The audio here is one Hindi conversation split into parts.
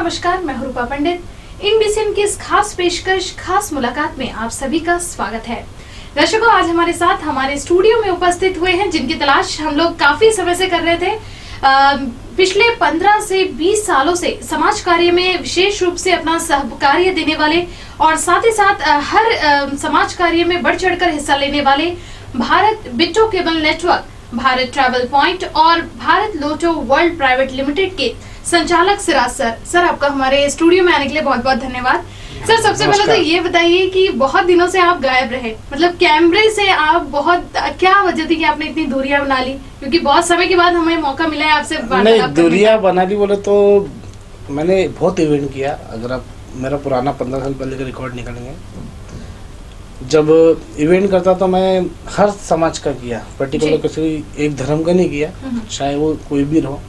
नमस्कार, मैं रूपा पंडित। इंडिसिन की इस खास पेशकश, खास मुलाकात में आप सभी का स्वागत है। दर्शकों, आज हमारे साथ हमारे स्टूडियो में उपस्थित हुए हैं जिनकी तलाश हम लोग काफी समय से कर रहे थे। पिछले 15 से 20 सालों से समाज कार्य में विशेष रूप से अपना सहकार्य देने वाले और साथ ही साथ हर समाज कार्य में बढ़ चढ़कर हिस्सा लेने वाले Bharat Bitto cable network, Bharat travel point और भारत लोटो वर्ल्ड प्राइवेट लिमिटेड के संचालक सिराज सर, आपका हमारे स्टूडियो में आने के लिए बहुत बहुत धन्यवाद। सर, सबसे पहले तो ये बताइए कि बहुत दिनों से आप गायब रहे, मतलब कैमरे से आप बहुत, क्या वजह थी कि आपने इतनी दूरियां बना ली? क्योंकि बहुत समय के बाद हमें मौका मिला है आपसे नहीं, दूरियां बना ली बोले तो मैंने बहुत इवेंट किया। अगर आप मेरा पुराना 15 साल पहले का रिकॉर्ड निकालेंगे, जब इवेंट करता तो मैं हर समाज का किया, पर्टिकुलर किसी एक धर्म का नहीं किया, चाहे वो कोई भी रहो,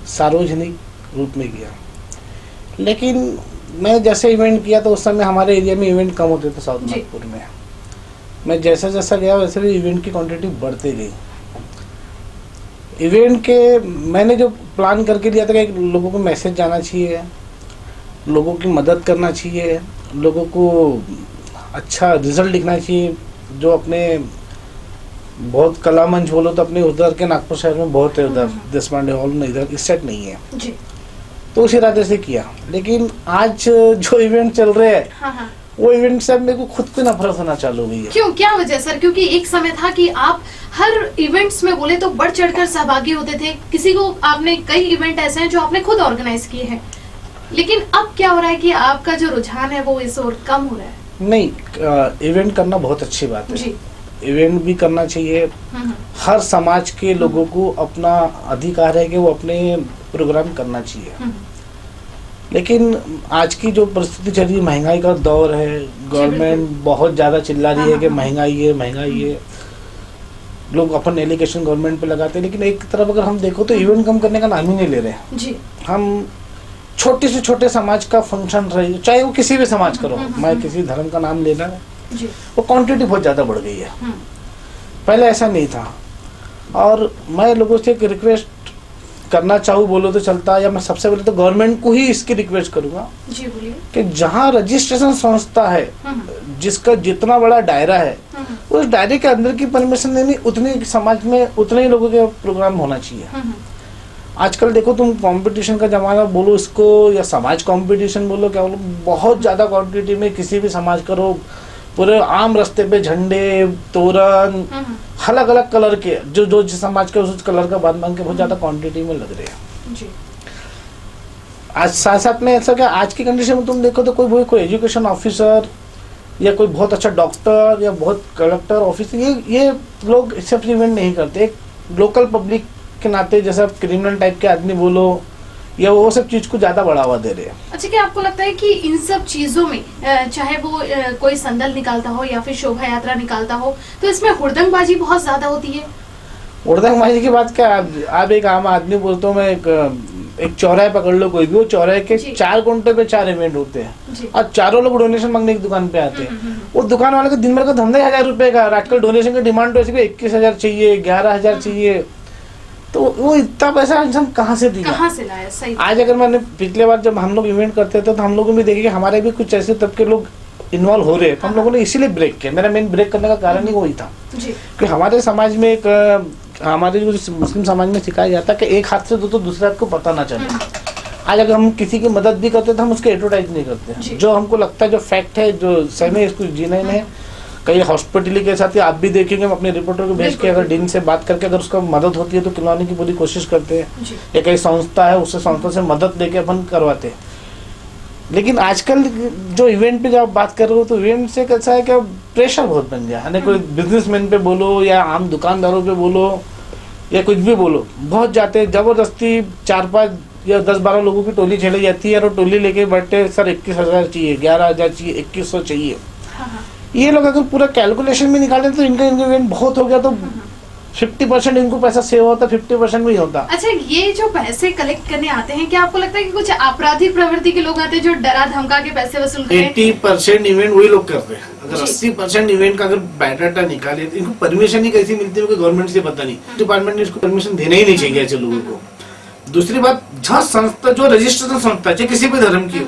सार्वजनिक रूप में किया। लेकिन मैं जैसे इवेंट किया तो उस समय हमारे एरिया में इवेंट कम होते थे साउथ नागपुर में। मैं जैसा जैसा गया वैसे भी इवेंट की क्वांटिटी बढ़ती गई। इवेंट के मैंने जो प्लान करके दिया था कि लोगों को मैसेज जाना चाहिए, लोगों की मदद करना चाहिए, लोगों को अच्छा रिजल्ट दिखना चाहिए। जो अपने बहुत कला मंच बोलो तो अपने उधर के नागपुर शहर में बहुत है, उधर देशपांडे हॉल में इधर इस सेट नहीं है जी। तो उस इरादे से किया। लेकिन आज जो इवेंट चल रहे हैं वो इवेंट से मेरे को खुद को नफरत होना चालू हुई है। क्यों, क्या वजह सर? क्योंकि एक समय था कि आप हर इवेंट्स में बोले तो बढ़ चढ़कर सहभागी होते थे। किसी को आपने, कई इवेंट ऐसे हैं जो आपने खुद ऑर्गेनाइज किए हैं, लेकिन अब क्या हो रहा है कि आपका जो रुझान है वो इस ओर कम हो रहा है? नहीं, इवेंट करना बहुत अच्छी बात है जी। इवेंट भी करना चाहिए। हर समाज के लोगों को अपना अधिकार है कि वो अपने प्रोग्राम करना चाहिए। लेकिन आज की जो परिस्थिति चल रही है, महंगाई का दौर है, गवर्नमेंट बहुत ज़्यादा चिल्ला रही है कि महंगाई है। लोग अपन एलिगेशन गवर्नमेंट पे लगाते हैं, लेकिन एक तरफ अगर हम देखो तो इवेंट कम करने का नाम ही नहीं ले रहे हैं जी। हम छोटे से छोटे समाज का फंक्शन रहे, चाहे वो किसी भी समाज का हो, मैं किसी धर्म का नाम लेना है, वो क्वांटिटी बहुत ज़्यादा बढ़ गई है। पहले ऐसा नहीं था। और मैं लोगों से एक रिक्वेस्ट करना चाहूँ बोलो तो चलता, या मैं सबसे पहले तो गवर्नमेंट को ही इसकी रिक्वेस्ट करूंगा जी, बोलिए, कि जहाँ रजिस्ट्रेशन संस्था है, जिसका जितना बड़ा दायरा है, उस दायरे के अंदर की परमिशन लेनी, उतने समाज में उतने ही लोगों के प्रोग्राम होना चाहिए। आजकल देखो, तुम कंपटीशन का जमाना बोलो इसको या समाज कंपटीशन बोलो, क्या बोलो, बहुत ज्यादा क्वांटिटी में किसी भी समाज करो, पूरे आम रास्ते पे झंडे, तोरण, अलग अलग कलर के, जो जिस समाज के उस कलर का बांध के बहुत ज्यादा क्वांटिटी में लग रहे हैं जी। आज साथ साथ में ऐसा क्या, आज की कंडीशन में तुम देखो तो कोई एजुकेशन ऑफिसर या कोई बहुत अच्छा डॉक्टर या बहुत कलेक्टर ऑफिसर, ये लोग सिर्फ इवेंट नहीं करते। एक लोकल पब्लिक के नाते, जैसा क्रिमिनल टाइप के आदमी बोलो, या वो सब चीज को ज्यादा बढ़ावा दे रहे हैं। अच्छा, क्या आपको लगता है कि इन सब चीजों में, चाहे वो कोई संदल निकालता हो या फिर शोभा यात्रा निकालता हो, तो इसमें हुड़दंगबाजी बहुत ज्यादा होती है? हुड़दंगबाजी की बात क्या, आप एक आम आदमी बोलते हो, मैं एक चौराहे पकड़ लो, कोई भी, वो चौराहे के 4 घंटे पे 4 इवेंट होते हैं और चारों लोग डोनेशन मांगने की दुकान पे आते हैं। वो दुकान वाले का दिन भर का धंधा 1000 रुपए का, आजकल डोनेशन की डिमांड तो ऐसी 21,000 चाहिए, 11,000 चाहिए, तो वो इतना पैसा इंसान कहाँ से दिया, कहाँ से लाया? सही। आज अगर मैंने पिछले बार जब हम लोग इवेंट करते थे तो हम लोगों में देखे कि हमारे भी कुछ ऐसे तबके लोग इन्वॉल्व हो रहे हैं, तो हम लोगों ने इसीलिए ब्रेक किया। मेरा मेन ब्रेक करने का कारण ही वही था कि हमारे समाज में हमारे जो मुस्लिम समाज में सिखाया जाता है कि एक हाथ से दो तो दूसरे हाथ को पता ना चले। आज अगर हम किसी की मदद भी करते तो हम उसके एडवर्टाइज नहीं करते, जो हमको लगता है, जो फैक्ट है, जो सही में इसको जीना ही नहीं। कई हॉस्पिटलिटी के साथ ही आप भी देखेंगे, हम अपने रिपोर्टर को भेज के अगर डीन से बात करके अगर उसका मदद होती है तो खिलवाने की पूरी कोशिश करते हैं, या कई संस्था है उससे संस्था से मदद लेके अपन करवाते हैं। लेकिन आजकल जो इवेंट पे जब बात कर रहे हो तो इवेंट से कैसा है कि प्रेशर बहुत बन गया है। कोई बिजनेसमैन पे बोलो या आम दुकानदारों पे बोलो या कुछ भी बोलो, बहुत जाते जबरदस्ती 4-5 या 10-12 लोगों की टोली चली जाती है और टोली लेके बैठे, सर 21,000 चाहिए, 11,000 चाहिए, 2100 चाहिए। ये लोग अगर पूरा कैलकुलेशन में निकाले तो इनका इवेंट बहुत हो गया तो 50% इनको पैसा सेव होता, 50% में ही होता। अच्छा, ये जो पैसे कलेक्ट करने आते हैं, क्या आपको लगता है कि कुछ आपराधिक प्रवृत्ति के लोग आते हैं जो डरा धमका के पैसे वसूल करते हैं? 80% इवेंट वही लोग करते हैं। अगर 80% इवेंट का अगर बायोडाटा निकाले तो इनको परमिशन ही कैसी मिलती है गवर्नमेंट से पता नहीं। डिपार्टमेंट ने इसको परमिशन देना ही नहीं चाहिए ऐसे लोगों को। दूसरी बात, जो संस्था, जो रजिस्ट्रेशन संस्था है किसी भी धर्म की,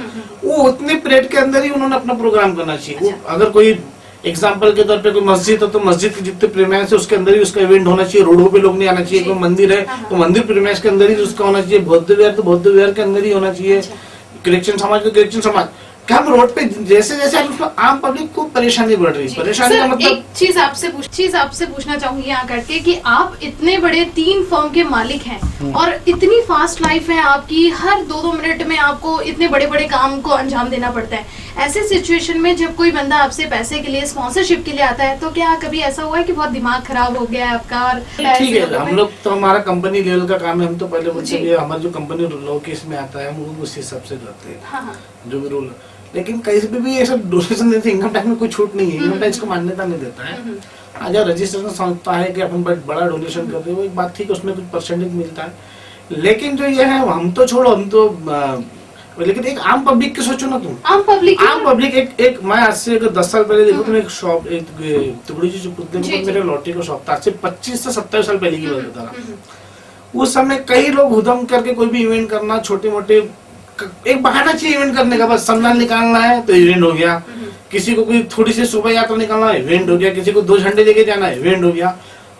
वो उतने पीरियड के अंदर ही उन्होंने अपना प्रोग्राम करना चाहिए। वो अगर कोई एग्जाम्पल के तौर पे कोई मस्जिद हो तो मस्जिद के जितने प्रीमाइस है उसके अंदर ही उसका इवेंट होना चाहिए। रोडों पे लोग नहीं आना चाहिए। कोई मंदिर है तो मंदिर प्रीमाइस के अंदर ही उसका होना चाहिए। बौद्ध विहार तो बौद्ध विहार के अंदर ही होना चाहिए। क्रिश्चियन समाज को क्रिश्चियन समाज, क्या हम रोड पे जैसे जैसे उसमें आम पब्लिक को परेशानी बढ़ रही है। परेशानी का मतलब एक चीज आपसे पूछना चाहूंगी यहाँ करके कि आप इतने बड़े 3 फर्म के मालिक हैं और इतनी फास्ट लाइफ है आपकी, हर 2-2 मिनट में आपको इतने बड़े बड़े काम को अंजाम देना पड़ता है। ऐसे सिचुएशन में जब कोई बंदा आपसे पैसे के लिए, स्पॉन्सरशिप के लिए आता है, तो क्या कभी ऐसा हुआ है कि बहुत दिमाग खराब हो गया है आपका? और ठीक है, हम लोग तो हमारा कंपनी लेवल का काम है, हम तो पहले बोलते हमारा जो कंपनी लॉ केस में आता है हम वो उस हिसाब से करते हैं जो भी रूल। लेकिन कहीं भी ऐसा डोनेशन देते, इनकम टैक्स में कोई छूट नहीं है, इनकम टैक्स को मान्यता नहीं देता है। आज रजिस्ट्रेशन संस्था है कि अपन बड़ा डोनेशन करते हैं, वो एक बात ठीक है, उसमें कुछ परसेंटेज मिलता है। लेकिन जो ये है हम तो छोड़ो, हम तो लेकिन एक आम पब्लिक की सोचो ना तुम। आम पब्लिक एक मैं आज से 10 साल पहले देखो तुम, एक शॉप, एक टुकड़ी जी पुतले मेरे लॉटरी का शॉप था, आज से 25 से 27 साल पहले की बात बता रहा। उस समय कई लोग उद्यम करके कोई भी इवेंट करना, छोटे मोटे एक बहाना चाहिए इवेंट करने का, बस सम्मान निकालना है तो इवेंट हो गया। किसी को कोई थोड़ी सी शोभा यात्रा निकालना है, इवेंट हो गया। किसी को 2 झंडे लेके जाना है, इवेंट हो गया।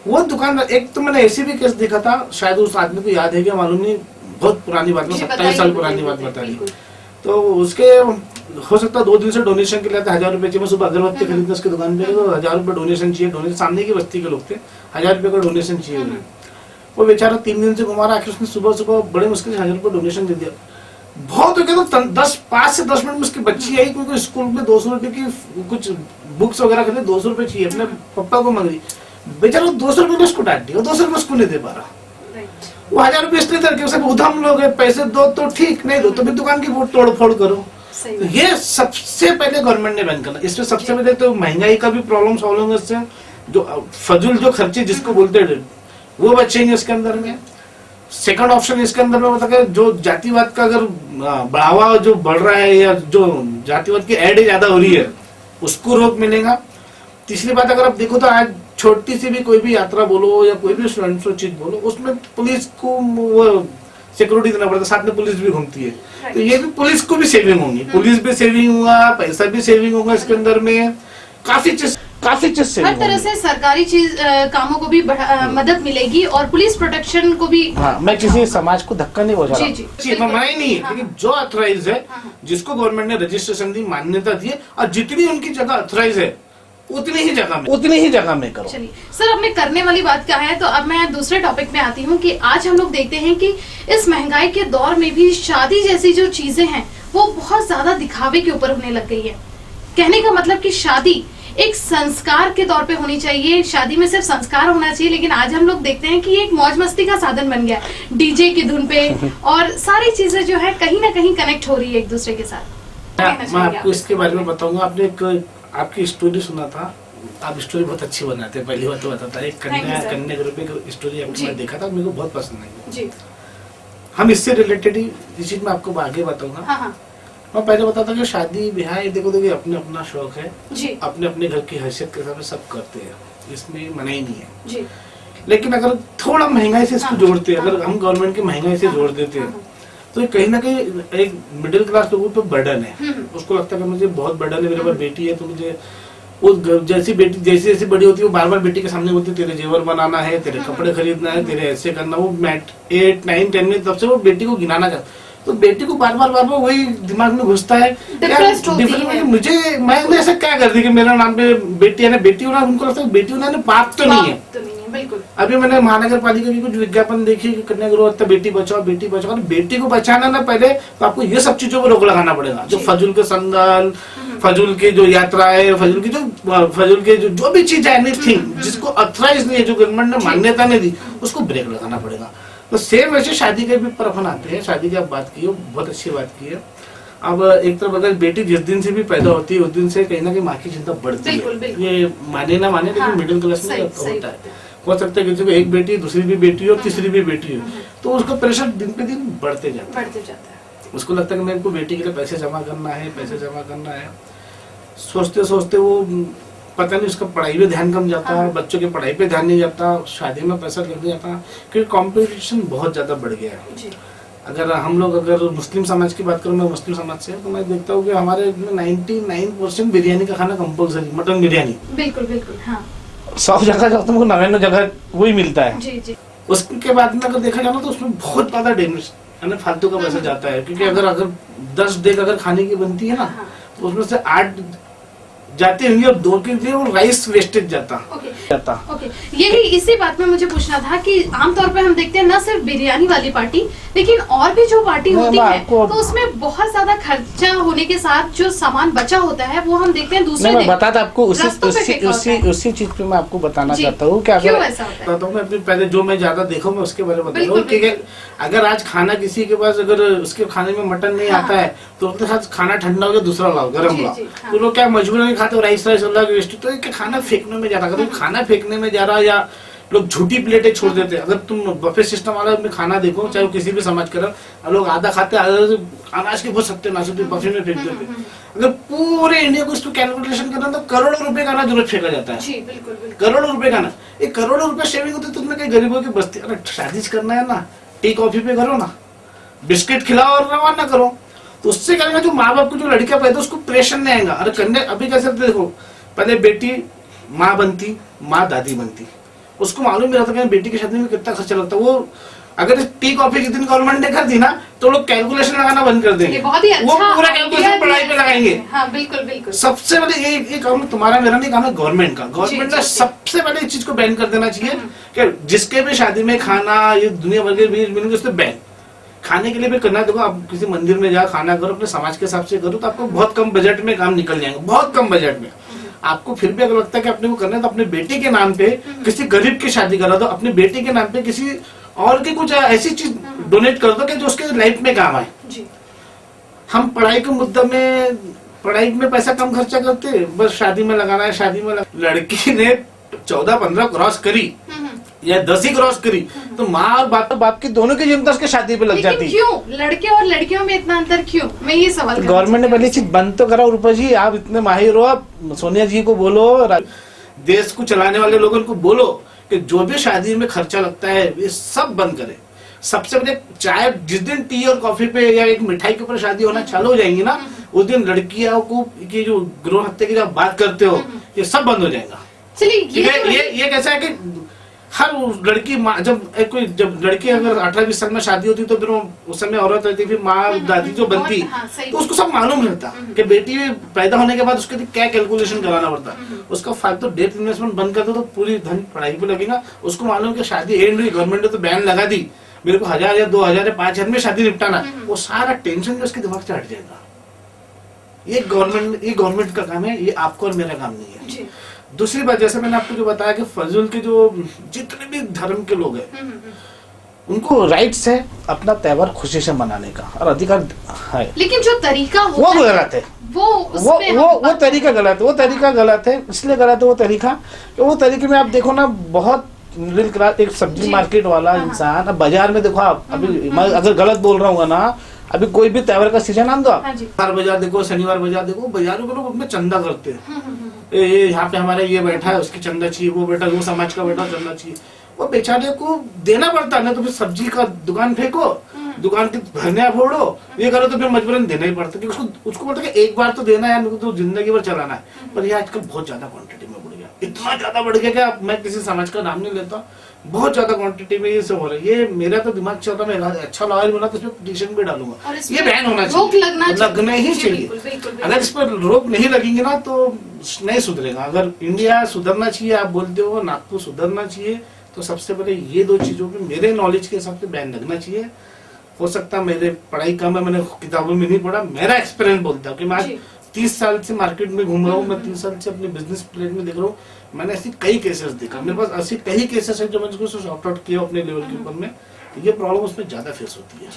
वो दुकानदार, एक तो मैंने ऐसे भी केस देखा था, शायद उस आदमी को याद है क्या मालूम नहीं, बहुत पुरानी बात, 27 साल पुरानी बात बता रही। तो उसके हो सकता है 2 दिन से डोनेशन के लिए 1000 रुपए चाहिए। सुबह अगरबत्ती खरीदते उसकी दुकान पे, तो 1000 रुपए डोनेशन चाहिए। डोनेशन सामने की बस्ती के लोग थे, 1000 रुपए का डोनेशन चाहिए। वो बेचारा 3 दिन से घुमा रहा, आखिर उसने सुबह सुबह बड़े मुश्किल से 1000 रुपए डोनेशन दे दिया। बहुत हो गया तो 5 से 10 मिनट में उसकी बच्ची आई, क्योंकि स्कूल में 200 रुपए की कुछ बुक्स वगैरह खरीदे, 200 रुपए चाहिए, अपने पापा को मांग रही। बेचारा 200 रुपए उसको डांट दिया, 200 रुपए उसको नहीं दे पा रहा। वो 1000 रुपए इसलिए करके उसे उधम लोग है, पैसे दो तो ठीक, नहीं दो तो भी दुकान की तोड़ फोड़ करो। तो ये सबसे पहले गवर्नमेंट ने बैन करना। इसमें सबसे पहले तो महंगाई का भी प्रॉब्लम सॉल्व होगा, इससे जो फजूल जो खर्चे जिसको बोलते हैं वो बचेंगे इसके अंदर में। सेकंड ऑप्शन इसके अंदर में मतलब है जो जातिवाद का अगर बढ़ावा जो बढ़ रहा है या जो जातिवाद की एड ज्यादा हो रही है उसको रोक मिलेगा। तीसरी बात, अगर आप देखो तो आज छोटी सी भी कोई भी यात्रा बोलो या कोई भी चीज बोलो, उसमें पुलिस को वो सिक्योरिटी देना पड़ता है, साथ में पुलिस भी घूमती है। तो ये भी पुलिस को भी सेविंग होगी, पुलिस भी सेविंग होगा, पैसा भी सेविंग होगा इसके अंदर में, काफी चीज हर तरह से सरकारी चीज कामों को भी मदद मिलेगी और पुलिस प्रोटेक्शन को भी। हाँ, मैं किसी समाज को धक्का नहीं पहुंचा रहा। जी, मना ही नहीं है, लेकिन जो अथराइज है, जिसको गवर्नमेंट ने रजिस्ट्रेशन दी, मान्यता दी, और जितनी उनकी जगह अथराइज है उतनी ही जगह में करो। चलिए सर, अपने करने वाली बात क्या है, तो अब मैं दूसरे टॉपिक में आती हूँ कि आज हम लोग देखते हैं कि इस महंगाई के दौर में भी शादी जैसी जो चीजें हैं वो बहुत ज्यादा दिखावे के ऊपर होने लग गई है। कहने का मतलब कि शादी एक संस्कार के तौर पे होनी चाहिए, शादी में सिर्फ संस्कार होना चाहिए, लेकिन आज हम लोग देखते हैं कि एक मौज मस्ती का साधन बन गया, डीजे की धुन पे, और सारी चीजें जो है कहीं ना कहीं कनेक्ट हो रही है एक दूसरे के साथ। मैं आपको इसके बारे में बताऊंगा। आपने एक आपकी स्टोरी सुना था, आप स्टोरी बहुत अच्छी बनाते हैं, पहली बात तो बताता है, एक कन्या ग्रुप की स्टोरी आपको मैं देखा था, मेरे को बहुत पसंद आई। हम इससे रिलेटेड ही इस चीज में आपको आगे बताऊंगा। मैं पहले बताता कि शादी ब्याह देखो अपने अपना शौक है, अपने अपने घर की हैसियत के हिसाब से सब करते हैं, इसमें मना ही नहीं है। लेकिन अगर थोड़ा महंगाई से इसको जोड़ते हैं, अगर हम गवर्नमेंट की महंगाई से जोड़ देते हैं तो ये कहीं ना कहीं एक मिडिल क्लास लोगों पे बर्डन है। उसको लगता है कि मुझे बहुत बर्डन है, मेरे पास बेटी है तो मुझे वो जैसी बेटी जैसी बड़ी होती है वो बार बार बेटी के सामने बोलती है तेरे जेवर बनाना है, तेरे कपड़े खरीदना है, तेरे ऐसे करना। वो 8, 9, 10 में तब से वो बेटी को गिनाना कर, तो बेटी को बार बार वही दिमाग में घुसता है मुझे मैं ऐसा क्या कर दी कि मेरा नाम पे बेटी है ना, बेटी होना उनको लगता है बेटी होना पाप तो नहीं है। बिल्कुल। अभी मैंने महानगर पालिका की कुछ विज्ञापन देखी कि कन्या गृह बेटी बचाओ बेटी बचाओ। बेटी को बचाना ना पहले तो आपको ये सब चीजों को रोक लगाना पड़ेगा, जो फजूल के संदल, फजूल की जो यात्रा है, फजूल के जो भी चीज है, एनीथिंग जिसको अथराइज नहीं है, जो गवर्नमेंट ने मान्यता नहीं दी, उसको ब्रेक लगाना पड़ेगा। तो सेम वैसे शादी के भी पर अपन आते हैं। शादी की आप बात की हो, बहुत अच्छी बात की है। अब एक तरफ अगर बेटी जिस दिन से भी पैदा होती है उस दिन से कहीं ना कहीं माँ की चिंता बढ़ती है। ये माने ना माने, लेकिन मिडिल क्लास में होता है। हो सकता है किसी को एक बेटी, दूसरी भी बेटी हो, तीसरी भी बेटी हो, तो उसका प्रेशर दिन पे दिन बढ़ते जाता है। उसको लगता है कि मेरे को बेटी के लिए पैसे जमा करना है। सोचते सोचते वो पता नहीं उसका पढ़ाई पे ध्यान कम जाता है, बच्चों की पढ़ाई पे ध्यान नहीं जाता, शादी में पैसा लग जाता, क्योंकि कंपटीशन बहुत ज्यादा बढ़ गया है। अगर हम लोग अगर मुस्लिम समाज की बात करूँ, मैं मुस्लिम समाज से, तो मैं देखता हूँ कि हमारे 99% बिरयानी का खाना कंपलसरी, मटन बिरयानी। बिल्कुल बिल्कुल, हाँ। 100 जगह जाओ तुमको 99 जगह वही मिलता है। जी जी। उसके बाद में अगर देखा जाए तो उसमें बहुत ज्यादा डैमेज यानी फालतू का पैसा जाता है, क्योंकि अगर 10 डेग अगर खाने की बनती है ना, तो उसमें से 8 जाती होंगी और 2 के लिए वो राइस वेस्टेज जाता। ओके, यही इसी बात में मुझे पूछना था कि आमतौर पे हम देखते हैं ना सिर्फ बिरयानी वाली पार्टी, लेकिन और भी जो पार्टी होती है तो उसमें बहुत ज्यादा खर्चा होने के साथ जो सामान बचा होता है वो हम देखते हैं दूसरे मैं बताता आपको उसी चीज पे मैं आपको बताना चाहता हूँ कि अगर पहले जो मैं ज्यादा देखा मैं उसके बारे में बता रहा हूँ कि अगर आज खाना किसी के पास अगर उसके खाने में मटन नहीं आता है तो उसके साथ खाना ठंडा हो गया दूसरा लाओ गरम लाओ, तो लोग क्या मजबूर नहीं खाते, राइस वेस्ट, तो खाना फेंकने में जा रहा है, खाना फेंकने में जा रहा है, या लोग झूठी प्लेटें छोड़ देते हैं। अगर तुम बफे सिस्टम वाला में खाना देखो, चाहे वो किसी भी समाज का, लोग आधा खाते अनाज के बहुत सत्यानाश होते बफे में फेंक देते। अगर पूरे इंडिया को इसको कैलकुलेशन करना तो करोड़ों रुपए का अनाज जरूरत फेंका जाता है। जी, बिल्कुल, बिल्कुल। करोड़ों रुपए का ना, एक करोड़ों रुपए सेविंग होती है, तुमने कहीं गरीबों की बस्ती, अरे शादी करना है ना, टी कॉफी पे करो ना, बिस्किट खिलाओ और रवाना करो, तो उससे करेंगे जो माँ बाप को जो लड़कियां पैदा उसको प्रेशर नहीं आएगा। अरे कन्या अभी कैसे देखो, पहले बेटी माँ बनती, माँ दादी बनती, उसको मालूम नहीं रहता कि बेटी की शादी में कितना खर्चा लगता है। वो अगर टी कॉफी की दिन गवर्नमेंट ने कर दी ना तो लोग कैलकुलेशन लगाना बंद कर देंगे, बहुत ही अच्छा, वो पूरा कैलकुलेशन पढ़ाई पे लगाएंगे। हाँ, बिल्कुल बिल्कुल। सबसे पहले ये काम तुम्हारा मेरा नहीं काम है, गवर्नमेंट का। गवर्नमेंट ने सबसे पहले इस चीज को बैन कर देना चाहिए कि जिसके भी शादी में खाना, ये दुनिया भर के बीच बैन, खाने के लिए भी करना। देखो आप किसी मंदिर में जाओ खाना करो, अपने समाज के हिसाब से करो, तो आपको बहुत कम बजट में काम निकल जाएंगे, बहुत कम बजट में। आपको फिर भी अगर लगता है कि अपने को करना है तो अपने बेटे के नाम पे किसी गरीब की शादी करा दो, अपने बेटे के नाम पे किसी और की कुछ ऐसी चीज डोनेट कर दो कि जो उसके लाइफ में काम आए। हम पढ़ाई के मुद्दे में, पढ़ाई में पैसा कम खर्चा करते, बस शादी में लगाना है, शादी में लड़की ने 14-15 क्रॉस करी या 10 ही क्रॉस करी तो माँ और बाप की दोनों की जिम्मेदारी उसके शादी पे लग जाती है। क्यों लड़के और लड़कियों में इतना अंतर क्यों? मैं ये सवाल गवर्नमेंट ने पहले चीज बंद तो करा। रूपा जी आप इतने माहिर हो, आप सोनिया जी को बोलो, देश को चलाने वाले लोगों को बोलो कि जो भी शादी में खर्चा लगता है ये सब बंद करे। सबसे पहले चाहे जिस दिन टी और कॉफी पे या एक मिठाई के ऊपर शादी होना चालू हो जाएंगी ना, उस दिन लड़कियों को की जो गृह हत्या की जब बात करते हो ये सब बंद हो जाएगा। चलिए ये कैसा है कि हर लड़की जब लड़की अगर 18-20 साल में शादी होती तो फिर उस समय औरत रहती, फिर माँ दादी जो बनती तो उसको सब मालूम रहता कि बेटी पैदा होने के बाद उसके लिए क्या कैलकुलेशन कराना पड़ता। उसका फालतू डेथ इन्वेस्टमेंट बंद कर दो तो पूरी धन पढ़ाई पे लगेगा। उसको मालूम कि शादी एंड हुई, गवर्नमेंट ने तो बैन लगा दी, मेरे को 1000 या 2000 या 5000 में शादी निपटाना, वो सारा टेंशन जो उसके दिमाग से हट जाएगा। ये गवर्नमेंट का काम है, ये आपको और मेरा काम नहीं है। दूसरी बात, जैसे मैंने आपको जो बताया कि फजूल के जो जितने भी धर्म के लोग हैं उनको राइट्स है अपना त्योहार खुशी से मनाने का और अधिकार है, लेकिन जो तरीका वो गलत है। वो तरीका गलत है, वो तरीका गलत है। इसलिए गलत है वो तरीका, वो तरीके में आप देखो ना, बहुत मिडिल क्लास एक सब्जी मार्केट वाला इंसान, अब बाजार में देखो आप, अभी मैं अगर गलत बोल रहा हूँ ना, अभी कोई भी त्योहार का सीजन आन दो, हर बाजार देखो, शनिवार बाजार देखो, बाजारों के लोग उसमें चंदा करते हैं। ये यहाँ पे हमारा ये बैठा है उसकी चंदा चाहिए, वो बेटा वो समाज का बेटा चंदा चाहिए, वो बेचारे को देना पड़ता है ना। तो फिर सब्जी का दुकान फेंको, दुकान के भरने फोड़ो, ये करो तो फिर मजबूरन देना ही पड़ता है। उसको बोलता है कि एक बार तो देना है, तो जिंदगी भर चलाना है। पर ये आजकल बहुत ज्यादा क्वांटिटी में बढ़ गया, इतना ज्यादा बढ़ गया कि मैं किसी समाज का नाम नहीं लेता, बहुत ज्यादा क्वांटिटी में ये सब हो रहा है। ये मेरा तो दिमाग चल रहा है, मैं अच्छा लॉयर बना तो इसमें पिटीशन भी डालूंगा, ये बैन होना चाहिए, लगना ही चाहिए। अगर इस पर रोक नहीं लगेंगे ना तो नहीं सुधरेगा। अगर इंडिया सुधरना चाहिए, आप बोलते हो नागपुर सुधरना चाहिए, तो सबसे पहले ये 2 चीजों पे मेरे नॉलेज के हिसाब से बैन लगना चाहिए। हो सकता है मेरे पढ़ाई कम है, मैंने किताबों में नहीं पढ़ा, मेरा एक्सपीरियंस बोलता है कि मैं 30 साल से मार्केट में घूम रहा हूँ, मैं 30 साल से अपने बिजनेस प्लेट में देख रहा हूँ, मैंने ऐसी कई केसेस देखा, मेरे पास ऐसी कई केसेस है जो मैंने सॉर्ट आउट किया अपने लेवल के ऊपर में। ये प्रॉब्लम उसमें ज्यादा फेस होती है।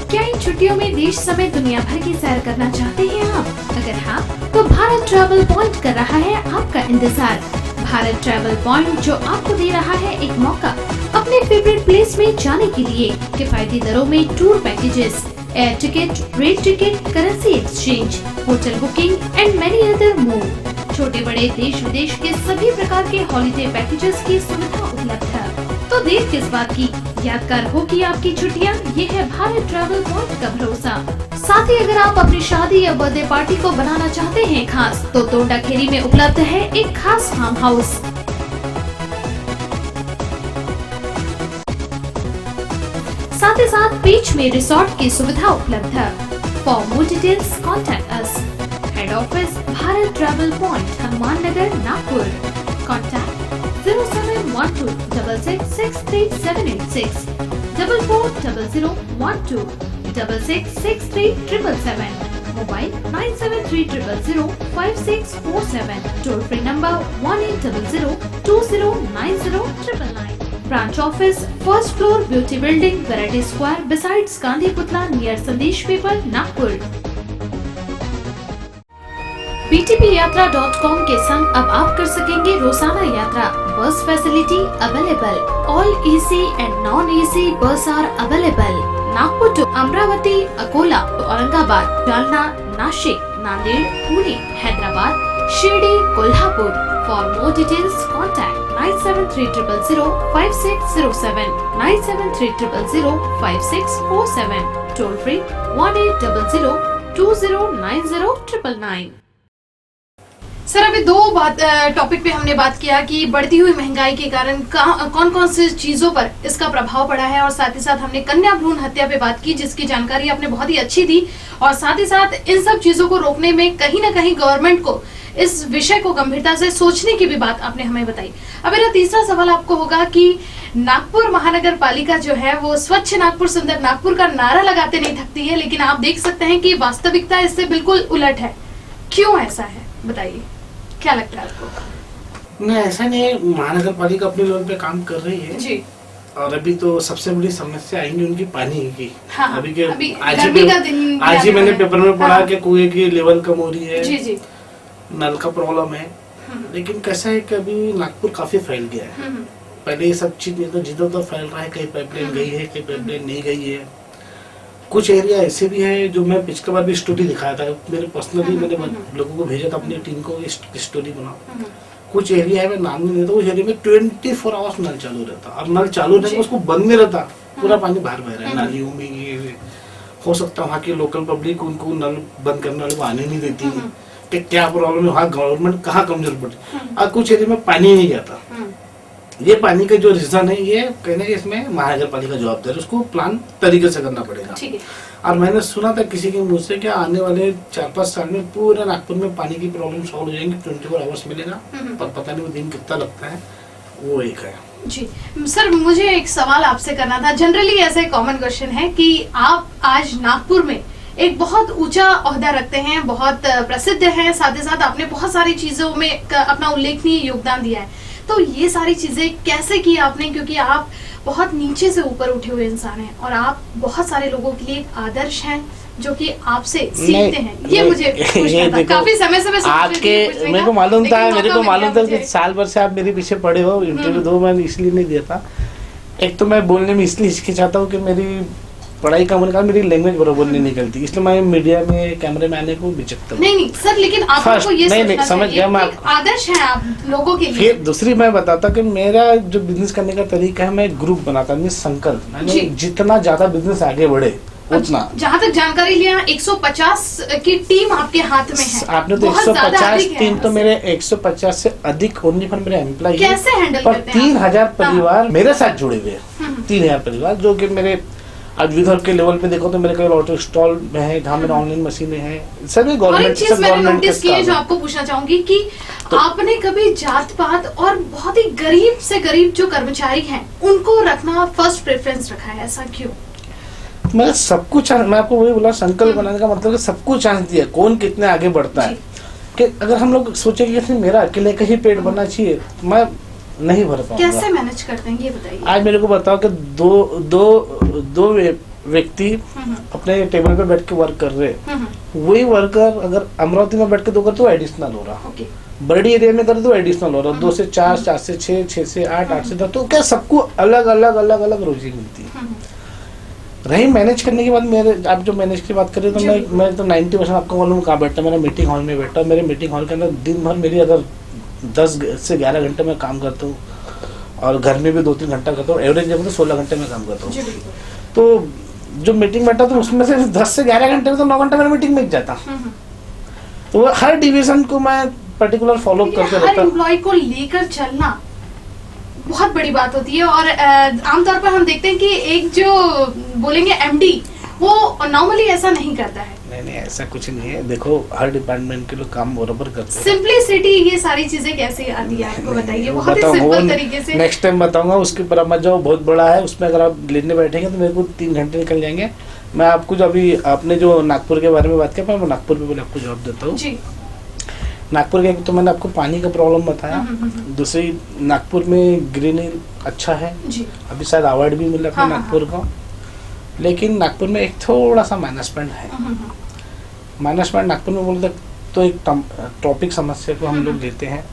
क्या इन छुट्टियों में देश समेत दुनिया भर की सैर करना चाहते हैं आप? अगर हाँ, तो भारत ट्रैवल पॉइंट कर रहा है आपका इंतजार। भारत ट्रैवल पॉइंट जो आपको दे रहा है एक मौका अपने फेवरेट प्लेस में जाने के लिए, किफायती दरों में tour packages, air ticket, rail ticket, currency exchange, hotel booking and many other more. छोटे बड़े देश विदेश के सभी प्रकार के हॉलिडे पैकेजेस की सुविधा उपलब्ध है। तो तो देर किस बात की, यादगार होगी आपकी छुट्टियाँ। ये है भारत ट्रैवल पॉइंट का भरोसा। साथ ही अगर आप अपनी शादी या बर्थडे पार्टी को बनाना चाहते हैं खास, तो तोंडा खेरी में उपलब्ध है एक खास फार्म हाउस। साथ ही साथ बीच में रिसोर्ट की सुविधा उपलब्ध है। For more details contact us. Head office Bharat travel point, Hanuman Nagar, Nagpur. Contact 0712666786 440012 666377, mobile 9730005647, toll free number 1800209099। Branch office first floor, beauty building, variety square, besides Gandhi पुतला, नियर संदेश पेपर, नागपुर। btpyatra.com के संग अब आप कर सकेंगे रोजाना यात्रा। Bus facility available. All AC and non AC bus are available. Nagpur to Amravati, Akola, Aurangabad, Jalna, Nashik, Nanded, Pune, Hyderabad, Shirdi, Kolhapur. For more details contact 9730005607, 9730005647, toll free 1800209099। Sir, अभी दो टॉपिक पे हमने बात किया कि बढ़ती हुई महंगाई के कारण कौन कौन सी चीजों पर इसका प्रभाव पड़ा है, और साथ ही साथ हमने कन्या भ्रूण हत्या पे बात की, जिसकी जानकारी आपने बहुत ही अच्छी दी, और साथ ही साथ इन सब चीजों को रोकने में कहीं ना कहीं गवर्नमेंट को इस विषय को गंभीरता से सोचने की भी बात आपने हमें बताई। अब मेरा तीसरा सवाल आपको होगा कि नागपुर महानगर पालिका जो है वो स्वच्छ नागपुर सुंदर नागपुर का नारा लगाते नहीं थकती है, लेकिन आप देख सकते हैं कि वास्तविकता इससे बिल्कुल उलट है। क्यों ऐसा है, बताइए, क्या लगता है आपको? नहीं, ऐसा नहीं है। महानगर पालिका अपने लेवल पे काम कर रही है जी। और अभी तो सबसे बड़ी समस्या आएंगी उनकी पानी की। हाँ, अभी के अभी आज ही मैंने पेपर में पढ़ा हाँ, कि कुएं की लेवल कम हो रही है। जी जी। नल का प्रॉब्लम है। लेकिन कैसा है कि अभी नागपुर काफी फैल गया है। पहले ये सब चीज नहीं तो जिधर उधर फैल रहा है, कहीं पाइपलाइन गई है, कहीं पाइपलाइन नहीं गई है। कुछ एरिया ऐसे भी है जो मैं पिछले बार भी स्टोरी दिखाया था, मेरे पर्सनली मैंने लोगों को भेजा था अपनी टीम को स्टोरी बनाओ। कुछ एरिया है, मैं नाम नहीं लेता, उस एरिया में 24 आवर्स नल चालू रहता, और नल चालू रहता उसको बंद नहीं रहता, पूरा पानी बाहर बह रहा है नालियों में। ये हो सकता है वहाँ की लोकल पब्लिक उनको नल बंद करने वाले को आने नहीं देती कि क्या प्रॉब्लम है, वहाँ गवर्नमेंट कहाँ कमजोर पड़ी। और कुछ एरिया में पानी नहीं जाता। ये पानी का जो रीजन है, ये कहने के इसमें महानगर पालिका जवाबदार है, उसको प्लान तरीके से करना पड़ेगा। और मैंने सुना था किसी के मुंह से कि आने वाले 4-5 साल में पूरे नागपुर में पानी की प्रॉब्लम सॉल्व हो जाएंगी, 24 आवर्स मिलेगा, पर पता नहीं वो दिन कितना लगता है, वो एक है। जी सर, मुझे एक सवाल आपसे करना था। जनरली ऐसा एक कॉमन क्वेश्चन है कि आप आज नागपुर में एक बहुत ऊंचा ओहदा रखते हैं, बहुत प्रसिद्ध हैं, साथ ही साथ आपने बहुत सारी चीजों में अपना उल्लेखनीय योगदान दिया है। तो ये सारी चीजें कैसे की आपने, क्योंकि आप बहुत नीचे से ऊपर उठे हुए इंसान हैं और आप बहुत सारे लोगों के लिए एक आदर्श हैं जो कि आपसे सीखते हैं। ये मुझे पूछना था, काफी समय से मैं आज के मेरे को मालूम था कि साल भर से आप मेरे पीछे पड़े हो, इंटरव्यू दो, मैंने इसलिए नहीं दिया था। एक तो मैं बोलने में इसलिए हिचकिचाता हूँ कि मेरी पढ़ाई का मन का मेरी लैंग्वेज बरोबर नहीं निकलती, इसलिए मैं मीडिया में कैमरे में आने को बिचकता हूँ। नहीं सर, लेकिन आपको ये नहीं समझ गया, मैं आदर्श है आप लोगों के लिए। फिर दूसरी मैं बताता कि मेरा जो बिजनेस करने का तरीका है, मैं ग्रुप बनाता हूँ, संकल्प, मैंने जितना ज्यादा बिजनेस आगे बढ़े उतना। जहाँ तक जानकारी लिया, 150 की टीम आपके हाथ में है। आपने तो 150 टीम, तो मेरे 150 से अधिक ओनली फॉर मेरे एम्प्लॉय कैसे हैंडल करते हैं? 3000 परिवार मेरे साथ जुड़े हुए हैं, 3000 परिवार, जो कि मेरे आज विदर्भ के लेवल पे देखो तो मेरे कई ऑटो स्टॉल में है, जहाँ मेरे ऑनलाइन मशीनें हैं, सभी गवर्नमेंट से गवर्नमेंट के काम है। जो आपको पूछना चाहूंगी कि तो आपने कभी जात पात और बहुत ही गरीब से गरीब जो कर्मचारी हैं उनको रखना फर्स्ट प्रेफरेंस रखा है, ऐसा क्यों? मैं सबको चांस, मैं आपको वही बोला, संकल्प बनाने का मतलब कि सबको चांस दिया, कौन कितने आगे बढ़ता है। कि अगर हम लोग सोचे कि मेरा अकेले का ही पेट भरना चाहिए, मैं नहीं भर पाऊंगा। कैसे मैनेज करते हैं ये बताइए। आज मेरे को बताओ कि दो व्यक्ति अपने टेबल पे बैठ के वर्क कर रहे हैं, वही वर्कर अगर अमरावती में बैठ के दो कर तो एडिशनल हो रहा, बड़ी एरिया में करे तो एडिशनल हो रहा, 2 से 4, 4 से 6, 6 से 8, 8 से 10, तो क्या सबको अलग अलग रोजी मिलती है। रही मैनेज करने की बात, मेरे आप जो मैनेज की बात करें तो मैं तो 90% आपको मालूम कहाँ बैठता, मेरा मीटिंग हॉल में बैठा। मेरे मीटिंग हॉल के अंदर दिन भर मेरी अगर 10 से 11 घंटे में काम करता हूँ, और घर में भी 2-3 घंटा करता हूँ, एवरेज देखो तो 16 घंटे में काम करता हूँ। जी बिल्कुल। तो जो मीटिंग बैठा तो उसमें से 10 से 11 घंटे में तो 9 घंटे मेरा मीटिंग में जाता। तो हर डिवीजन को मैं पर्टिकुलर फॉलो करते हर रहता हूँ। एम्प्लॉय को लेकर चलना बहुत बड़ी बात होती है, और आमतौर पर हम देखते हैं कि एक जो बोलेंगे एमडी वो नॉर्मली ऐसा नहीं करता है। नहीं ऐसा कुछ नहीं है, देखो हर डिपार्टमेंट के लोग काम बराबर करते हैं। सिंपलिसिटी, ये सारी चीजें कैसे आती है आपको बताइए, बहुत ही सिंपल तरीके से। नेक्स्ट टाइम बताऊंगा, उसके ऊपर मत जाओ, बहुत बड़ा है, उसमें अगर आप लेने बैठेंगे तो मेरे को 3 घंटे निकल जाएंगे। मैं आपको जो अभी आपने जो नागपुर के बारे में बात किया, मैं नागपुर पे बोले आपको जवाब देता हूँ। नागपुर के तो मैंने आपको पानी का प्रॉब्लम बताया, दूसरी नागपुर में ग्रीनरी अच्छा है जी। अभी शायद अवार्ड भी मिला अपने नागपुर को, लेकिन नागपुर में एक थोड़ा सा माइनस पॉइंट है। माइनस पॉइंट नागपुर में बोलते तो एक टॉपिक समस्या को हम लोग लेते हैं।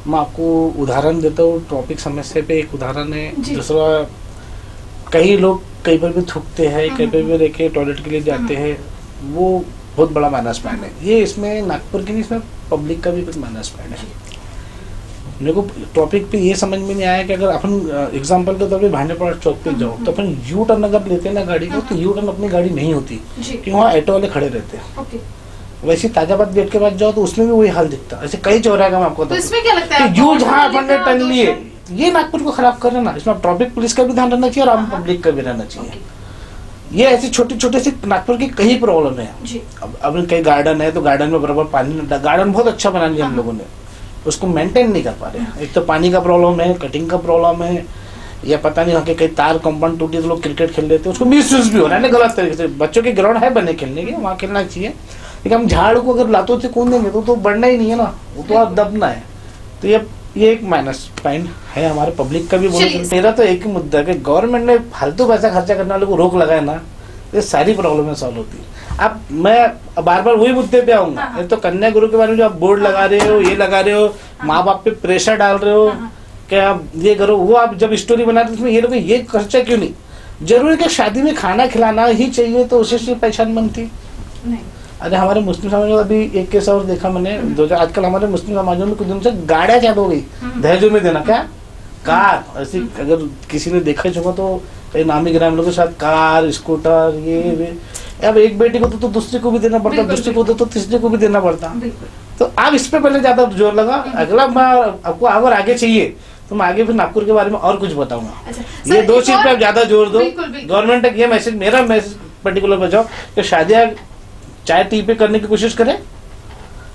मैं आपको उदाहरण देता हूँ, टॉपिक समस्या पे एक उदाहरण है। दूसरा, कई लोग कहीं पर भी थूकते हैं, कहीं पर भी रह के टॉयलेट के लिए जाते हैं, वो बहुत बड़ा माइनस पॉइंट है। ये इसमें नागपुर के नहीं, इसमें पब्लिक का भी कुछ माइनस पॉइंट है। मेरे को टॉपिक पे ये समझ में नहीं आया कि अगर अपन एग्जांपल के तौर पे भांडेपाड़ा चौक पे जाओ तो अपन यू टर्न अगर लेते हैं ना गाड़ी को, तो यू टर्न अपनी गाड़ी नहीं होती कि वहाँ ऑटो वाले खड़े रहते हैं। वैसे ताजाबाद गेट के बाद जाओ तो उसमें भी वही हाल दिखता है। ऐसे कई चौराहे का मैं आपको यू जहाँ अपन ने टर्न लिए, ये नागपुर को खराब कर रहे ना। इसमें ट्रैफिक पुलिस का भी ध्यान रखना चाहिए और आम पब्लिक का भी रहना चाहिए। ये ऐसे छोटे छोटे से नागपुर की कई प्रॉब्लम है। अब कई गार्डन है तो गार्डन में बराबर पानी, गार्डन बहुत अच्छा बना लिया हम लोगों ने, उसको मेंटेन नहीं कर पा रहे। एक तो पानी का प्रॉब्लम है, कटिंग का प्रॉब्लम है, या पता नहीं वहाँ के कई तार कंपाउंड टूटी तो लोग क्रिकेट खेल लेते हैं, उसको मिसयूज भी हो रहा है गलत तरीके से। बच्चों के ग्राउंड है बने खेलने के, वहाँ खेलना चाहिए, लेकिन हम झाड़ को अगर लातों से कूद देंगे तो बढ़ना ही नहीं है ना, वो तो आप दबना है। तो ये एक माइनस पॉइंट है हमारे पब्लिक का भी। मेरा तो एक ही मुद्दा है कि गवर्नमेंट ने फालतू पैसा खर्चा करने वाले को रोक लगाए ना, ये सारी प्रॉब्लमें सॉल्व होती है। अब मैं बार बार वही मुद्दे पे आऊंगा। तो कन्या गुरु के बारे में जो आप बोर्ड लगा रहे हो, ये लगा रहे हो, माँ बाप पे प्रेशर डाल रहे हो कि आप ये करो, वो आप जब स्टोरी बनाते उसमें ये लोग ये खर्चा क्यों नहीं? जरूरी कि शादी में खाना खिलाना ही चाहिए तो उसी से पहचान बनती नहीं। अरे हमारे मुस्लिम समाज में अभी एक केस और देखा मैंने, आजकल हमारे मुस्लिम समाजों में कुछ दिन से गाड़ियां चालू हो गई दहेजों में देना। क्या कार ऐसी, अगर किसी ने देखा चुका तो नामी गिराम लोगों के साथ कार, स्कूटर, ये अब एक बेटी को तो दूसरे को भी देना पड़ता, दूसरे को तो तीसरे को भी देना पड़ता। तो आप इस पे पहले ज्यादा जोर लगा। अगला मैं आपको अगर आगे चाहिए तो मैं आगे फिर नागपुर के बारे में और कुछ बताऊंगा। ये 2 चीज पे आप ज्यादा जोर दो। गवर्नमेंट तक ये मैसेज, मेरा मैसेज पर्टिकुलर बचाओ कि शादियां चाय टी पे करने की कोशिश करें।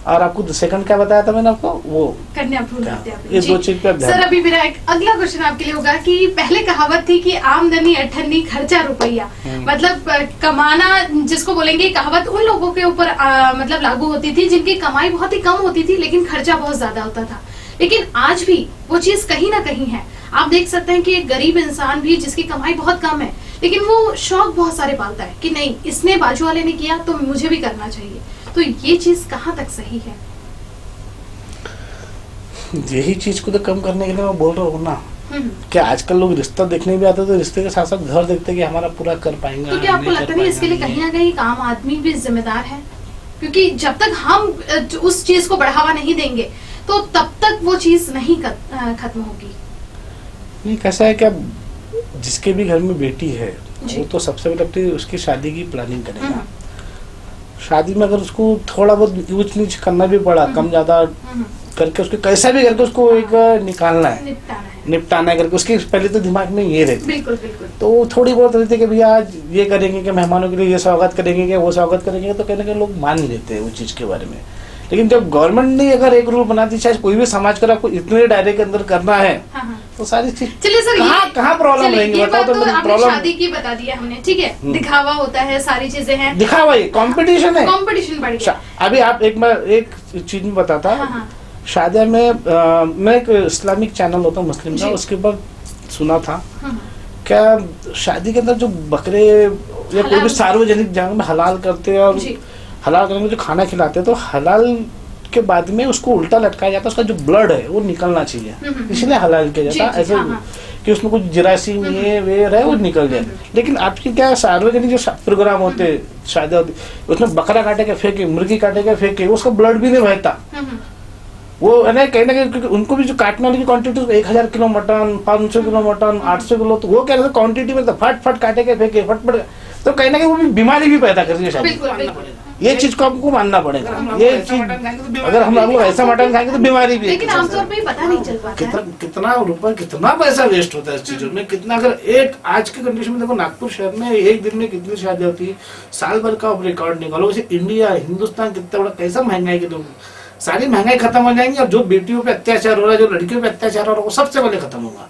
और आपको सेकंड क्या बताया था मैंने आपको, वो कन्या भ्रूण हत्या। ये 2 चीज पे सर अभी मेरा एक अगला क्वेश्चन आपके लिए होगा कि पहले कहावत थी कि आमदनी अठन्नी खर्चा रुपया, मतलब कमाना जिसको बोलेंगे, कहावत उन लोगों के ऊपर मतलब लागू होती थी जिनकी कमाई बहुत ही कम होती थी लेकिन खर्चा बहुत ज्यादा होता था। लेकिन आज भी वो चीज कहीं ना कहीं है। आप देख सकते हैं कि एक गरीब इंसान भी जिसकी कमाई बहुत कम है लेकिन वो शौक बहुत सारे पालता है कि नहीं, इसने बाजू वाले ने किया तो मुझे भी करना चाहिए। तो ये चीज कहाँ तक सही है? यही चीज को तो कम करने के लिए मैं बोल रहा हूँ ना कि आजकल लोग रिश्ता देखने भी आते तो रिश्ते के साथ साथ घर देखते कि हमारा पूरा कर पाएंगे। तो क्या आपको लगता नहीं इसके लिए कहीं ना कहीं आम आदमी भी जिम्मेदार है? क्योंकि जब तक हम उस चीज को बढ़ावा नहीं देंगे तो तब तक वो चीज नहीं खत्म होगी। नहीं, कैसा है कि जिसके भी घर में बेटी है वो तो सबसे पहले उसकी शादी की प्लानिंग करेगा। शादी में अगर उसको थोड़ा बहुत यूज नीच करना भी पड़ा, कम ज्यादा करके उसको कैसा भी करके उसको एक निकालना है, निपटाना है करके, उसके पहले तो दिमाग में ये रहती। बिल्कुल बिल्कुल। तो थोड़ी बहुत रहती है कि भैया आज ये करेंगे कि मेहमानों के लिए ये स्वागत करेंगे कि वो स्वागत करेंगे, तो कहीं ना कहीं लोग मान लेते हैं वो चीज के बारे में। लेकिन जब गवर्नमेंट ने अगर एक रूल बना दी, चाहे कोई भी समाज का आपको इतने दायरे के अंदर करना है, तो सारी चीज चलिए सर, कहाँ प्रॉब्लम रहेंगी बताओ? तो प्रॉब्लम शादी की बता दिया हमने, ठीक है, दिखावा होता है, सारी चीजें हैं, दिखावा ही कंपटीशन है, कंपटीशन बढ़ गया। अभी आप एक चीज में बताता, शादी में मैं एक इस्लामिक चैनल होता मुस्लिम का, उसके ऊपर सुना था क्या शादी के अंदर जो बकरे या कोई भी सार्वजनिक जगह में हलाल करते हैं और हलाल करने में जो खाना खिलाते हैं, तो हलाल के बाद में उसको उल्टा लटकाया जाता है, उसका जो ब्लड है वो निकलना चाहिए, इसलिए हलाल किया जाता है। ऐसे कि उसमें कुछ जरासीम ये वे है वो निकल जाए। लेकिन आपकी क्या सार्वजनिक जो प्रोग्राम होते शादी होती, उसमें बकरा काटे के फेंके, मुर्गी काटे के फेंके, उसका ब्लड भी नहीं बहता, वो है ना कहीं ना कहीं, क्योंकि उनको भी जो काटने वाली की quantity 1000 kilo mutton, 500 kilo mutton, 800 kilo, तो वो क्या रहता है क्वांटिटी में, तो फट फट काटे के फेंके फट, तो कहीं ना कहीं वो भी बीमारी भी पैदा कर रही है शायद। ये चीज को हमको मानना पड़ेगा। ये चीज अगर हम लोग ऐसा मटन खाएंगे तो बीमारी भी, लेकिन आमतौर पे पता नहीं चल पाता है कितना रुपए, कितना पैसा वेस्ट होता है इस चीजों में, कितना। अगर एक आज की कंडीशन में देखो, नागपुर शहर में एक दिन में कितनी शादी होती है, साल भर का रिकॉर्ड निकालो। वैसे इंडिया, हिंदुस्तान कितना बड़ा, कैसा महंगाई के लोग, सारी महंगाई खत्म हो जाएंगी। और जो बेटियों पे अत्याचार हो रहा है, जो लड़कियों पे अत्याचार हो रहा है, वो सबसे पहले खत्म होगा।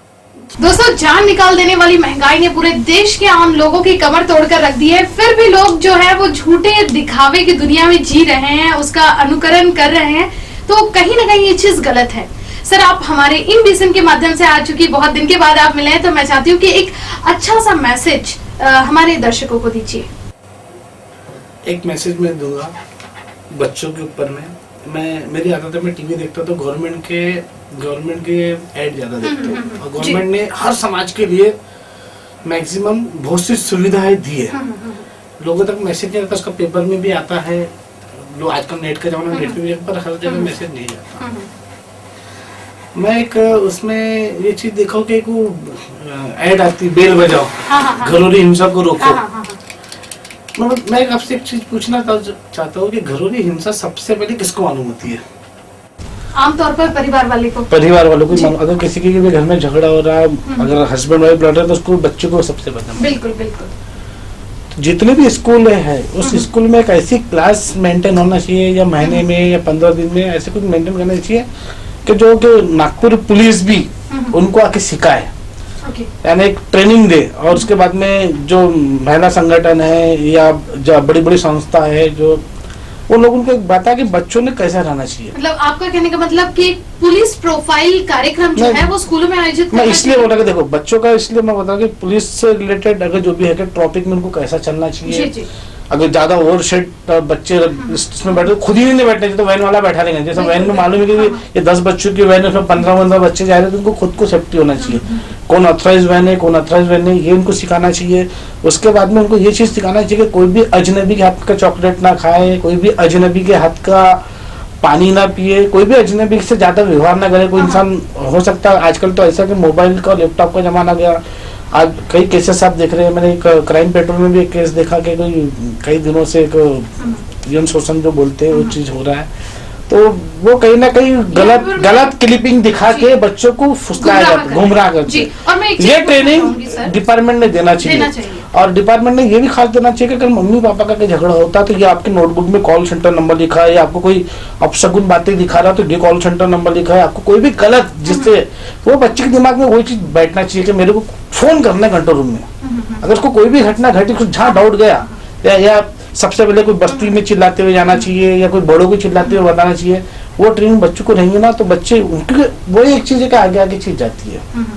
दोस्तों, जान निकाल देने वाली महंगाई ने पूरे देश के आम लोगों की कमर तोड़कर रख दी है। फिर भी लोग जो है वो झूठे दिखावे की दुनिया में जी रहे हैं, उसका अनुकरण कर रहे हैं। तो कहीं ना कहीं ये चीज गलत है। सर, आप हमारे इन बिसन के माध्यम से आ चुकी, बहुत दिन के बाद आप मिले हैं, तो मैं चाहती हूँ कि एक अच्छा सा मैसेज हमारे दर्शकों को दीजिए। एक मैसेज मैं दूंगा बच्चों के ऊपर में। मेरी आदत है, मैं टीवी देखता हूँ तो गवर्नमेंट के ऐड ज्यादा देखता हूँ। और गवर्नमेंट ने हर समाज के लिए मैक्सिमम बहुत सी सुविधाएं दी है। लोगों तक मैसेज नहीं आता, उसका पेपर में भी आता है। लोग आजकल नेट का जमाना, नेट पे भी, पर हर जगह मैसेज नहीं जाता। मैं एक उसमें ये चीज देखा कि एक ऐड आती, बेल बजाओ, घरेलू हिंसा को रोको। मैं आपसे एक चीज पूछना चाहता हूँ कि घरेलू हिंसा सबसे पहले किसको मालूम होती है? आमतौर पर परिवार वालों को अगर किसी के भी घर में झगड़ा हो रहा है, अगर हस्बैंड वाइफ लड़ रहे हैं, तो उसको बच्चे को सबसे पहले। बिल्कुल। जितने भी स्कूल है, उस स्कूल में एक ऐसी क्लास मेंटेन होना चाहिए, या महीने में या 15 दिन में ऐसे कुछ मेंटेन करना चाहिए कि जो कि नागपुर पुलिस भी उनको आके सिखाए, यानी एक ट्रेनिंग दे। और उसके बाद में जो महिला संगठन है या जो बड़ी बड़ी संस्था है, जो वो लोग उनको बता कि बच्चों ने कैसा रहना चाहिए। मतलब आपका कहने का मतलब कि पुलिस प्रोफाइल कार्यक्रम जो है वो स्कूलों में आयोजित मैं इसलिए बोल रहा कि देखो बच्चों का, इसलिए मैं बता कि पुलिस से रिलेटेड अगर जो भी है कि ट्रैफिक में उनको कैसा चलना चाहिए। जी। अगर ज्यादा ओवर शेड बच्चे इसमें बैठे, खुद ही नहीं बैठने चाहिए, तो वैन वाला बैठा रहेगा। जैसे वैन में मालूम है कि ये 10 बच्चों की वैन है, उसमें 15 बच्चे जा रहे हैं, तो उनको खुद को सेफ्टी होना चाहिए। कौन ऑथराइज वैन है, कौन ऑथराइज वैन नहीं, ये उनको सिखाना चाहिए। उसके बाद में उनको ये चीज सिखाना चाहिए कि कोई भी अजनबी के हाथ का चॉकलेट ना खाए, कोई भी अजनबी के हाथ का पानी ना पिए, कोई भी अजनबी से ज्यादा व्यवहार ना करे। कोई इंसान, हो सकता है आजकल तो ऐसा कि मोबाइल का, लैपटॉप का जमाना गया। आज कई केसेस आप देख रहे हैं, मैंने एक क्राइम पेट्रोल में भी एक केस देखा कि कई दिनों से एक यौन शोषण जो बोलते हैं वो चीज हो रहा है। तो वो कहीं ना कहीं गलत क्लिपिंग दिखा के बच्चों को फुसलाया जाता, गुमराह करते। ये ट्रेनिंग डिपार्टमेंट ने देना चाहिए। और डिपार्टमेंट ने ये भी खास देना चाहिए कि अगर मम्मी पापा का कोई झगड़ा होता है तो ये आपके नोटबुक में कॉल सेंटर नंबर लिखा है, या आपको कोई अपशगुन बातें दिखा रहा है तो ये कॉल सेंटर नंबर लिखा है। आपको कोई भी गलत, जिससे वो बच्चे के दिमाग में वही चीज बैठना चाहिए कि मेरे को फोन करना है कंट्रोल रूम में। अगर उसको कोई भी घटना घटी, कुछ जहाँ डाउट गया, या सबसे पहले कोई बस्ती में चिल्लाते हुए जाना चाहिए, या कोई बड़ों को चिल्लाते हुए बताना चाहिए। वो ट्रेनिंग बच्चों को रहेंगे ना, तो बच्चे, क्योंकि वही एक चीज है कि आगे आगे चीज जाती है।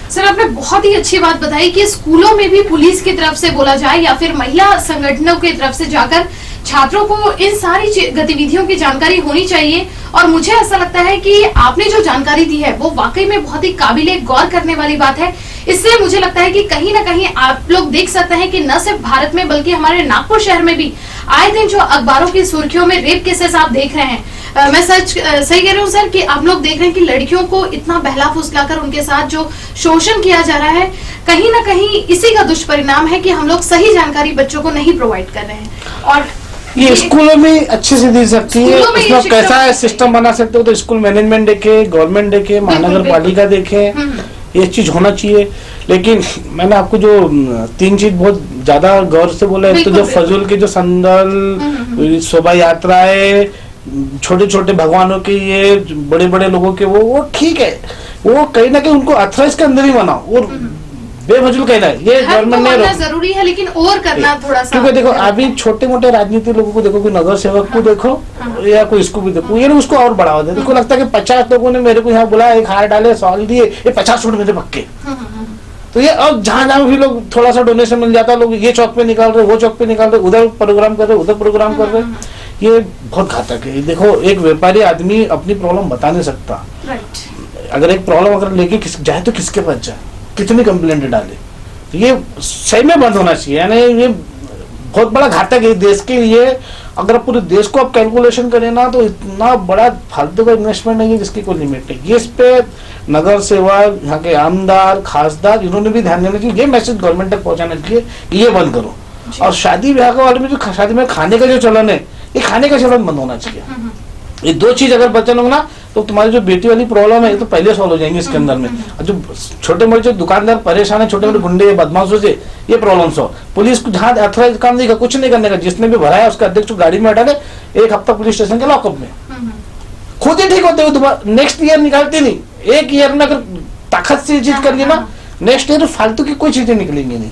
सर, आपने बहुत ही अच्छी बात बताई कि स्कूलों में भी पुलिस की तरफ से बोला जाए, या फिर महिला संगठनों की तरफ से जाकर छात्रों को इन सारी गतिविधियों की जानकारी होनी चाहिए। और मुझे ऐसा लगता है कि आपने जो जानकारी दी है वो वाकई में बहुत ही काबिले गौर करने वाली बात है। इसलिए मुझे लगता है कि कहीं ना कहीं आप लोग देख सकते हैं कि न सिर्फ भारत में बल्कि हमारे नागपुर शहर में भी आए दिन जो अखबारों की सुर्खियों में रेप केसेस आप देख रहे हैं। मैं सही कह रही हूँ सर कि आप लोग देख रहे हैं कि लड़कियों को इतना बहला फुसलाकर उनके साथ जो शोषण किया जा रहा है, कहीं ना कहीं इसी का दुष्परिणाम है कि हम लोग सही जानकारी बच्चों को नहीं प्रोवाइड कर रहे हैं। और ये स्कूलों में अच्छे से दी सकती है। इसमें कैसा है सिस्टम बना सकते हो, तो स्कूल मैनेजमेंट देखे, गवर्नमेंट देखे, महानगर पालिका देखे, ये चीज होना चाहिए। लेकिन मैंने आपको जो 3 चीज बहुत ज्यादा गौर से बोला, एक तो जो फजूल के जो संदल, शोभा यात्राएं, छोटे छोटे भगवानों के, ये बड़े बड़े लोगों के, वो ठीक है, वो कहीं ना कहीं उनको अथराइज के अंदर ही बनाओ। और बेफजूल कहना है, ये गवर्नमेंट ने जरूरी है, लेकिन और करना थोड़ा सा, क्योंकि देखो अभी छोटे मोटे राजनीतिक लोगों को देखो, कोई नगर सेवक को देखो या कोई इसको भी देखो, ये लोग उसको और बढ़ावा देते। उनको लगता है कि 50 लोगों ने मेरे को यहाँ बुलाया, एक हार डाले, सॉल दिए, ये 50 वोट मेरे पक्के। तो ये अब जहाँ जहाँ भी लोग थोड़ा सा डोनेशन मिल जाता है, लोग ये चौक पे निकाल रहे, वो चौक पे निकाल रहे, उधर प्रोग्राम कर रहे, उधर प्रोग्राम कर रहे। ये बहुत घातक है। देखो एक व्यापारी आदमी अपनी प्रॉब्लम बता नहीं सकता। अगर एक प्रॉब्लम अगर लेके जाए तो किसके पास जाए, कितनी कंप्लेंट डाले, तो ये सही में बंद होना चाहिए। यानी ये बहुत बड़ा घातक है देश के लिए अगर पूरे देश को आप कैलकुलेशन करें ना तो इतना बड़ा फालतू का इन्वेस्टमेंट नहीं है जिसकी कोई लिमिट नहीं। ये इस पे नगर सेवक, यहाँ के आमदार, खासदार, इन्होंने भी ध्यान देना चाहिए। ये मैसेज गवर्नमेंट तक पहुंचाना चाहिए कि ये बंद करो। और शादी ब्याह का वाले में जो शादी में खाने का जो चलन है, ये खाने का चलन बंद होना चाहिए। ये दो चीज अगर बचन हो ना तो तुम्हारी जो बेटी वाली प्रॉब्लम है ये तो पहले सॉल्व हो जाएंगे इसके अंदर में। और जो छोटे मोटे जो दुकानदार परेशान है, छोटे मोटे गुंडे बदमाशों से, ये प्रॉब्लम सॉल्व। पुलिस को जहाँ अथॉराइज काम नहीं का, कुछ नहीं करने का, जिसने भी भरा है उसका अध्यक्ष को गाड़ी में हटा दे, 1 हफ्ता पुलिस स्टेशन के लॉकअप में। खुद ही ठीक होते हुए दोबारा नेक्स्ट ईयर निकालते नहीं। एक ईयर में अगर ताकत से चीज कर ली ना, नेक्स्ट ईयर फालतू की कोई चीजें निकलेंगी नहीं।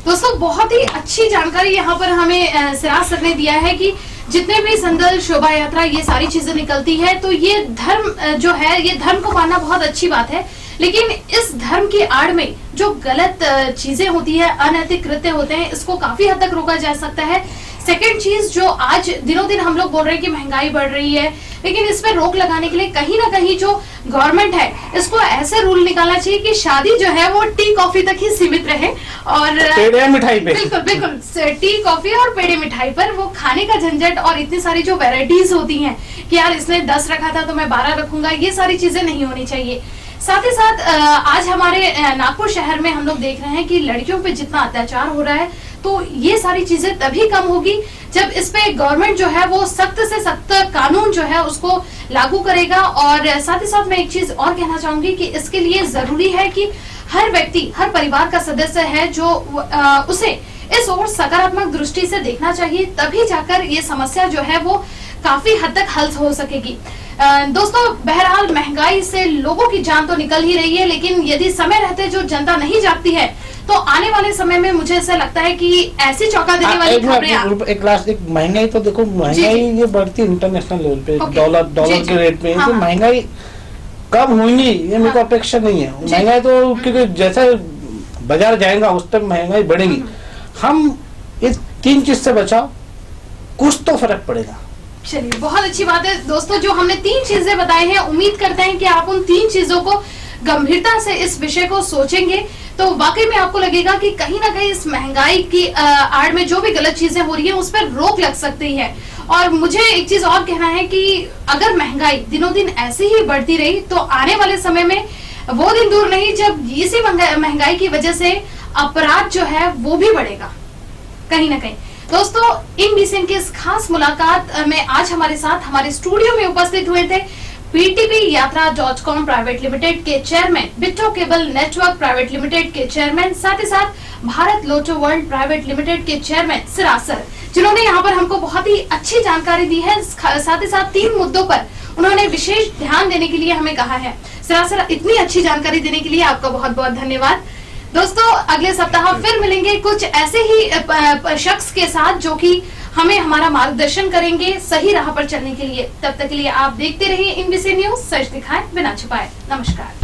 दोस्तों बहुत ही अच्छी जानकारी यहाँ पर हमें सिराज सर ने दिया है कि जितने भी संदल, शोभा यात्रा, ये सारी चीजें निकलती है तो ये धर्म जो है, ये धर्म को मानना बहुत अच्छी बात है, लेकिन इस धर्म की आड़ में जो गलत चीजें होती है, अनैतिक कृत्य होते हैं, इसको काफी हद तक रोका जा सकता है। सेकेंड चीज, जो आज दिनों दिन हम लोग बोल रहे हैं कि महंगाई बढ़ रही है, लेकिन इस पर रोक लगाने के लिए कहीं ना कहीं जो गवर्नमेंट है, इसको ऐसे रूल निकालना चाहिए कि शादी जो है वो टी कॉफी तक ही सीमित रहे और पेड़े मिठाई पे, बिल्कुल बिल्कुल टी कॉफी और पेड़े मिठाई पर वो खाने का झंझट और इतनी सारी जो वेराइटीज होती हैं कि यार इसने 10 रखा था तो मैं 12 रखूंगा, ये सारी चीजें नहीं होनी चाहिए। साथ ही साथ आज हमारे नागपुर शहर में हम लोग देख रहे हैं कि लड़कियों पे जितना अत्याचार हो रहा है, तो ये सारी चीजें तभी कम होगी जब इस पे गवर्नमेंट जो है वो सख्त से सख्त कानून जो है उसको लागू करेगा। और साथ ही साथ मैं एक चीज और कहना चाहूंगी कि इसके लिए जरूरी है कि हर व्यक्ति, हर परिवार का सदस्य है जो उसे इस ओर सकारात्मक दृष्टि से देखना चाहिए, तभी जाकर ये समस्या जो है वो काफी हद तक हल हो सकेगी। दोस्तों बहरहाल महंगाई से लोगों की जान तो निकल ही रही है, लेकिन यदि समय रहते जो जनता नहीं जागती है तो आने वाले समय में मुझे ऐसा लगता है कि ऐसी चौंका देने वाली खबरें एक महंगाई तो देखो, महंगाई ये बढ़ती इंटरनेशनल लेवल पे, डॉलर के रेट पे, तो महंगाई कब होगी ये मेरे को अपेक्षा नहीं है। महंगाई तो क्योंकि जैसा बाजार जाएगा उस तक महंगाई बढ़ेगी। हम इस 3 चीज से बचाओ, कुछ तो फर्क पड़ेगा। चलिए बहुत अच्छी बात है दोस्तों, जो हमने 3 चीजें बताई हैं, उम्मीद करते हैं कि आप उन 3 चीजों को गंभीरता से इस विषय को सोचेंगे तो वाकई में आपको लगेगा कि कहीं ना कहीं इस महंगाई की आड़ में जो भी गलत चीजें हो रही है उस पर रोक लग सकती है। और मुझे एक चीज और कहना है कि अगर महंगाई दिनों दिन ऐसे ही बढ़ती रही तो आने वाले समय में वो दिन दूर नहीं जब इसी महंगाई की वजह से अपराध जो है वो भी बढ़ेगा कहीं ना कहीं। दोस्तों इन बीसीएन की इस खास मुलाकात में आज हमारे साथ हमारे स्टूडियो में उपस्थित हुए थे पीटीपी यात्रा.com प्राइवेट लिमिटेड के chairman, Bitto cable network private limited के चेयरमैन, साथ ही साथ भारत लोटो वर्ल्ड प्राइवेट लिमिटेड के चेयरमैन सिराज सर, जिन्होंने यहाँ पर हमको बहुत ही अच्छी जानकारी दी है। साथ ही साथ 3 मुद्दों पर उन्होंने विशेष ध्यान देने के लिए हमें कहा है। सिराज सर, इतनी अच्छी जानकारी देने के लिए आपका बहुत बहुत धन्यवाद। दोस्तों अगले सप्ताह फिर मिलेंगे कुछ ऐसे ही शख्स के साथ जो कि हमें हमारा मार्गदर्शन करेंगे सही राह पर चलने के लिए। तब तक के लिए आप देखते रहिए इन बीसीएन न्यूज, सच दिखाएं बिना छुपाए। नमस्कार।